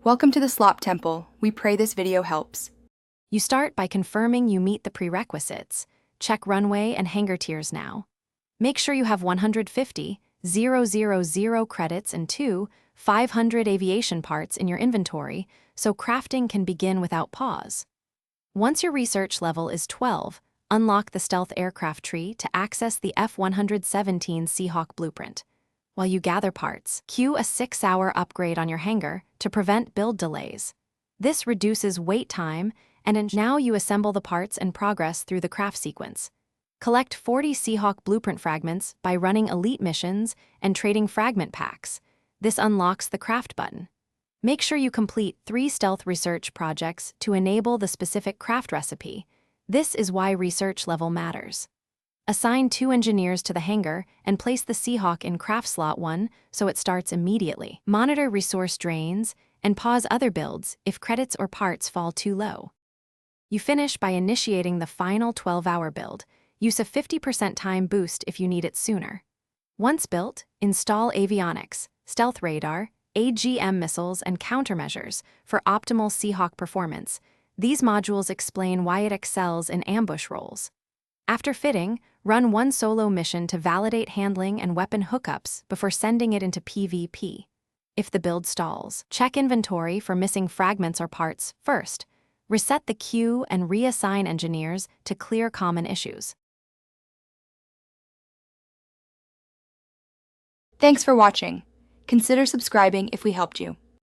Welcome to the Slop Temple. We pray this video helps. You start by confirming you meet the prerequisites. Check runway and hangar tiers now. Make sure you have 150,000 credits and 500 aviation parts in your inventory, so crafting can begin without pause. Once your research level is 12, unlock the stealth aircraft tree to access the F117 Seahawk blueprint. While you gather parts, queue a 6-hour upgrade on your hangar to prevent build delays. This reduces wait time, and now you assemble the parts and progress through the craft sequence. Collect 40 Seahawk blueprint fragments by running elite missions and trading fragment packs. This unlocks the craft button. Make sure you complete 3 stealth research projects to enable the specific craft recipe. This is why research level matters. Assign 2 engineers to the hangar and place the Seahawk in craft slot 1 so it starts immediately. Monitor resource drains and pause other builds if credits or parts fall too low. You finish by initiating the final 12-hour build. Use a 50% time boost if you need it sooner. Once built, install avionics, stealth radar, AGM missiles, and countermeasures for optimal Seahawk performance. These modules explain why it excels in ambush roles. After fitting, run 1 solo mission to validate handling and weapon hookups before sending it into PvP. If the build stalls, check inventory for missing fragments or parts first. Reset the queue and reassign engineers to clear common issues. Thanks for watching. Consider subscribing if we helped you.